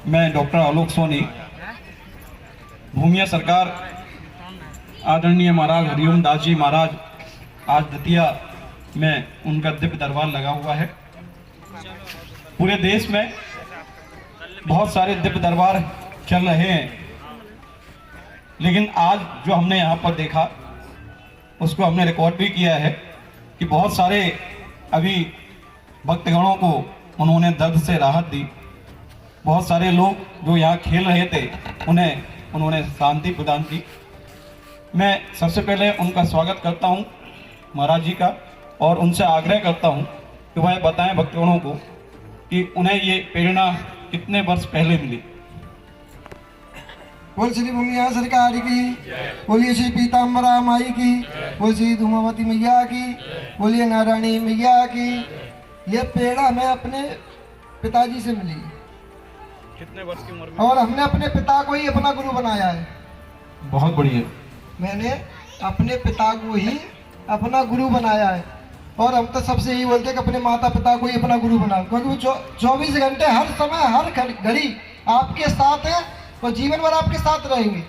मैं डॉक्टर आलोक सोनी, भूमिया सरकार आदरणीय महाराज हरिओम दास जी महाराज आज दतिया में उनका दिव्य दरबार लगा हुआ है। पूरे देश में बहुत सारे दिव्य दरबार चल रहे हैं, लेकिन आज जो हमने यहाँ पर देखा उसको हमने रिकॉर्ड भी किया है कि बहुत सारे अभी भक्तगणों को उन्होंने दर्द से राहत दी। बहुत सारे लोग जो यहाँ खेल रहे थे उन्होंने शांति प्रदान की। मैं सबसे पहले उनका स्वागत करता हूँ महाराज जी का, और उनसे आग्रह करता हूँ कि वह बताएं भक्तगणों को कि उन्हें ये प्रेरणा कितने वर्ष पहले मिली। बोल श्री भूमिया सरकार की, बोलिए श्री पीताम्बरा माई की, बोल श्री धूमावती मैया की, बोलिए नारायणी मैया की। ये प्रेरणा हमें अपने पिताजी से मिली। कितने वर्ष की उम्र में? और हमने अपने पिता को ही अपना गुरु बनाया है। बहुत बढ़िया। मैंने अपने पिता को ही अपना गुरु बनाया है, और हम तो सबसे यही बोलते हैं कि अपने माता पिता को ही अपना गुरु बनाओ, क्योंकि वो 24 घंटे हर समय हर घड़ी आपके साथ है और जीवन भर आपके साथ रहेंगे,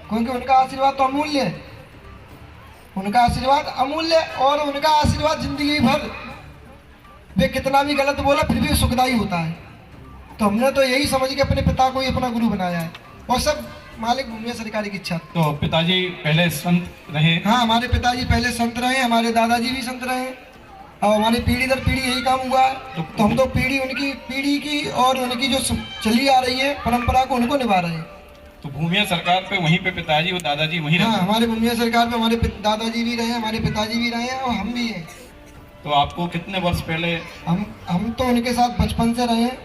क्योंकि उनका आशीर्वाद तो अमूल्य है। उनका आशीर्वाद अमूल्य, और उनका आशीर्वाद जिंदगी भर वे कितना भी गलत बोला फिर भी सुखदायी होता है। तो हमने तो यही समझ के अपने पिता को ही अपना गुरु बनाया है, और सब मालिक भूमिया सरकार की इच्छा। तो पिताजी पहले संत रहे? हाँ, हमारे पिताजी पहले संत रहे, हमारे दादाजी भी संत रहे, और हमारी पीढ़ी दर पीढ़ी यही काम हुआ है। तो हम तो उनकी पीढ़ी की और उनकी जो चली आ रही है परंपरा को उनको निभा रहे हैं। तो भूमिया सरकार पे वहीं पे पिताजी और दादाजी वहीं रहे? हाँ, हमारे भूमिया सरकार में हमारे दादाजी भी रहे, हमारे पिताजी भी रहे हैं, और हम भी हैं। तो आपको कितने वर्ष पहले? हम तो उनके साथ बचपन से रहे हैं,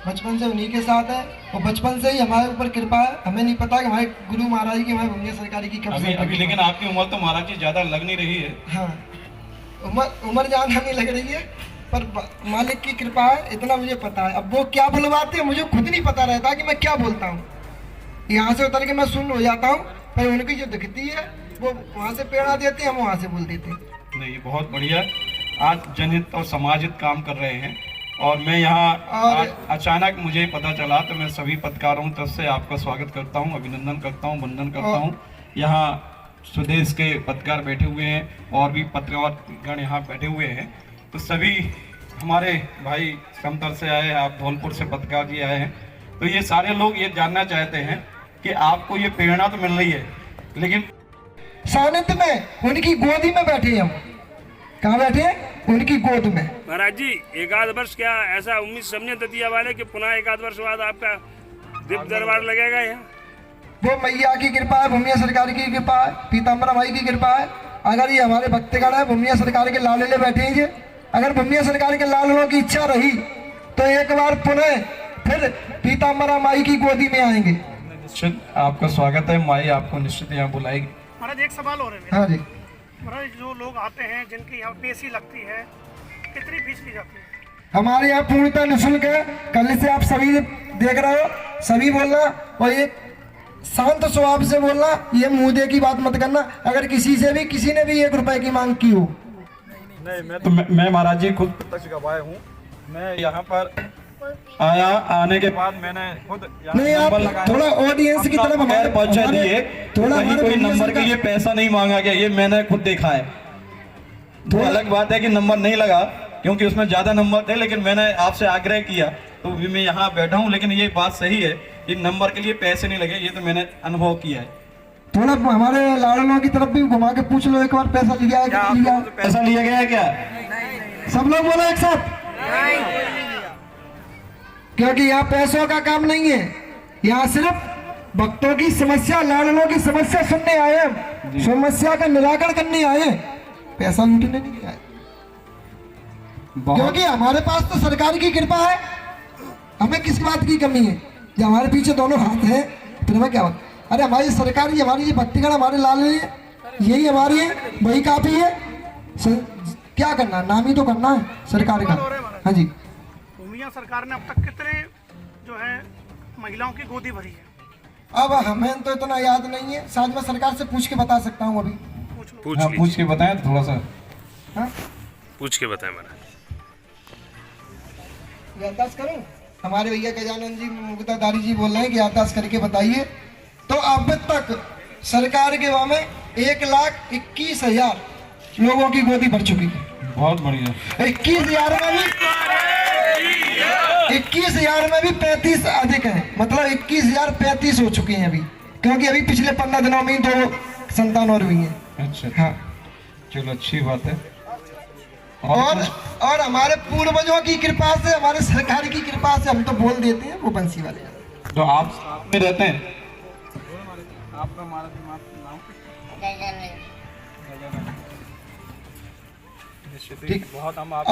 बचपन से उन्हीं के साथ है, और बचपन से ही हमारे ऊपर कृपा है। हमें नहीं पता कि हमारे गुरु महाराज की, हमारे भूमिया सरकार की कब से अभी लेकिन आपकी उम्र तो महाराज जी ज्यादा लग नहीं रही है। हाँ, उम्र ज्यादा नहीं लग रही है, पर मालिक की कृपा है, इतना मुझे पता है। अब वो क्या बुलवाते हैं मुझे खुद नहीं पता रहता कि मैं क्या बोलता हूँ। यहाँ से उतर के मैं सुन हो जाता हूँ, पर उनकी जो दिखती है वो वहाँ से प्रेरणा देते हैं, हम वहाँ से बोल देते हैं। नहीं, बहुत बढ़िया। आज जनहित और समाजित काम कर रहे हैं, और मैं यहाँ अचानक मुझे पता चला, तो मैं सभी पत्रकारों तरफ से आपका स्वागत करता हूँ, अभिनंदन करता हूँ, वंदन करता हूँ। यहाँ स्वदेश के पत्रकार बैठे हुए हैं, और भी पत्रकारगण यहाँ बैठे हुए हैं। तो सभी हमारे भाई समतर से आए हैं, आप धौलपुर से पत्रकार जी आए हैं। तो ये सारे लोग ये जानना चाहते हैं कि आपको ये प्रेरणा तो मिल रही है, लेकिन सानिध्य में उनकी गोदी में बैठे हम। कहाँ बैठे हैं? उनकी गोद में। महाराज जी, एक आध वर्ष क्या ऐसा उम्मीद समझे दतिया वाले कि पुनः एक आध वर्ष बाद आपका दिव्य दरबार लगेगा यहाँ? वो मैया की कृपा है, भूमिया सरकार की कृपा है, पीताम्बरा माई की कृपा है। अगर ये हमारे भक्तगण है, भूमिया सरकार के लाडले बैठे हैं, अगर भूमिया सरकार के लाडलों की इच्छा रही तो एक बार पुनः फिर पीताम्बरा माई की गोदी में आएंगे। निश्चित आपका स्वागत है, माई आपको निश्चित यहाँ बुलाएगी। महाराज एक सवाल और है मेरा। हाँ जी महाराज, जो लोग आते हैं जिनकी यहाँ पेशी लगती है, कितनी फीस ली जाती है? हमारे यहाँ पूर्णतः निःशुल्क है। कल से आप सभी देख रहे हो, सभी बोलना, और ये शांत स्वभाव से बोलना, ये मुंह दे की बात मत करना। अगर किसी ने भी 1 रुपए की मांग की हो। नहीं, मैं महाराज जी खुद प्रत्यक्ष गवाह हूँ। मैं यहाँ पर आया, आने के बाद मैंने खुद नहीं, आप थोड़ा ऑडियंस की तरफ हमारे पहुंचा दिए, थोड़ा कहीं कोई नंबर के लिए पैसा नहीं मांगा गया, ये मैंने खुद देखा है। तो अलग बात है कि नंबर नहीं लगा, क्योंकि उसमें ज्यादा नंबर थे, लेकिन मैंने आपसे आग्रह किया तो भी मैं यहाँ बैठा हूँ। लेकिन ये बात सही है, ये नंबर के लिए पैसे नहीं लगे, ये तो मैंने अनुभव किया है। थोड़ा हमारे लाडलों की तरफ भी घुमा के पूछ लो एक बार, पैसा लिया है क्या? लिया? पैसा लिया गया है क्या? सब लोग बोलो एक साथ। क्योंकि यहाँ पैसों का काम नहीं है, यहाँ सिर्फ भक्तों की समस्या, लाडलों की समस्या सुनने आए हैं, समस्या का निराकरण करने आए हैं, पैसा लूटने नहीं आए। क्योंकि हमारे पास तो सरकार की कृपा है, हमें किस बात की कमी है? जब हमारे पीछे दोनों हाथ हैं फिर हमें क्या बात? अरे हमारी सरकार ही, हमारी ये भक्तिगण, हमारे लाडले, यही हमारी है, वही काफी है। क्या करना, नाम ही तो करना है सरकार का। हाँ जी, भूमिया सरकार ने अब तक कितने जो है महिलाओं की गोदी भरी है? अब हमें तो इतना याद नहीं है, शायद मैं सरकार से पूछ के बता सकता हूँ अभी। पूछ के बताएं थोड़ा सा। हाँ, पूछ के बताएं महाराज। 10 करूँ? हमारे भैया गजानन जी मुक्ताधारी जी बोल रहे हैं कि याददाश्त करके बताइए। तो अब तक सरकार के वहाँ में 1,21,000 लोगों की गोदी भर चुकी है। बहुत बढ़िया। 21,000 में भी 35 अधिक है, मतलब 21,035 हो चुके हैं अभी, क्योंकि अभी पिछले 15 दिनों में ही 2 संतान और हुई हैं। अच्छा हाँ, चलो अच्छी बात है। और हमारे पूर्वजों की कृपा से, हमारे सरकार की कृपा से हम तो बोल देते हैं, वो बंसी वाले। तो आप में रहते हैं? आपका ठीक, बहुत हम आप